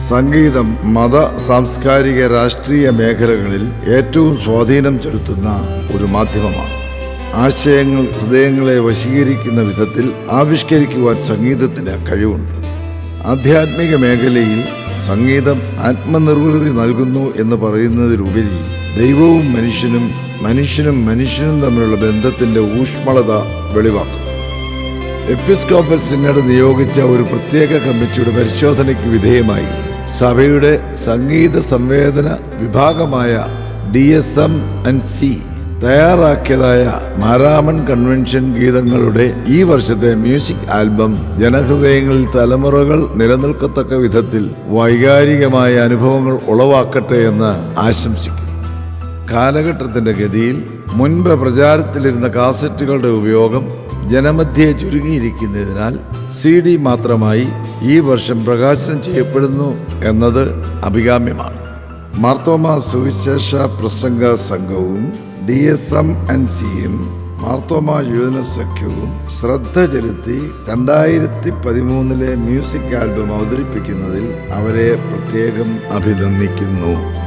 സംഗീതം മത, സാംസ്കാരിക, രാഷ്ട്രീയ മേഖലകളിൽ ഏറ്റവും സ്വാധീനം ചെലുത്തുന്ന ഒരു മാധ്യമമാണ്. ആശയങ്ങൾ ഹൃദയങ്ങളെ വശീകരിക്കുന്ന വിധത്തിൽ ആവിഷ്കരിക്കുവാൻ സംഗീതത്തിന് കഴിവുണ്ട്. ആധ്യാത്മിക മേഖലയിൽ സംഗീതം ആത്മനിർവൃതി നൽകുന്നു എന്ന് പറയുന്നതിലുപരി ദൈവവും മനുഷ്യനും മനുഷ്യനും തമ്മിലുള്ള ബന്ധത്തിന്റെ ഊഷ്മളത വെളിവാക്കും. എപ്പിസ്കോപ്പൽ സിനഡ് നിയോഗിച്ച ഒരു പ്രത്യേക കമ്മിറ്റിയുടെ പരിശോധനയ്ക്ക് വിധേയമായി സഭയുടെ സംഗീത സംവേദന വിഭാഗമായ DSM&C തയ്യാറാക്കിയതായ മാരാമൺ കൺവെൻഷൻ ഗീതങ്ങളുടെ ഈ വർഷത്തെ മ്യൂസിക് ആൽബം ജനഹൃദയങ്ങളിൽ തലമുറകൾ നിലനിൽക്കത്തക്ക വിധത്തിൽ വൈകാരികമായ അനുഭവങ്ങൾ ഉളവാക്കട്ടെ എന്ന് ആശംസിക്കുന്നു. കാലഘട്ടത്തിന്റെ ഗതിയിൽ മുൻപ് പ്രചാരത്തിലിരുന്ന കാസറ്റുകളുടെ ഉപയോഗം ജനമധ്യേ ചുരുങ്ങിയിരിക്കുന്നതിനാൽ CD മാത്രമായി ഈ വർഷം പ്രകാശനം ചെയ്യപ്പെടുന്നു എന്നത് അഭികാമ്യമാണ്. മാർത്തോമാ സുവിശേഷ പ്രസംഗ സംഘവും DSM&Cയും മാർത്തോമാ യുവജന സഖ്യവും ശ്രദ്ധ ചെലുത്തി 2013 മ്യൂസിക് ആൽബം അവതരിപ്പിക്കുന്നതിൽ അവരെ പ്രത്യേകം അഭിനന്ദിക്കുന്നു.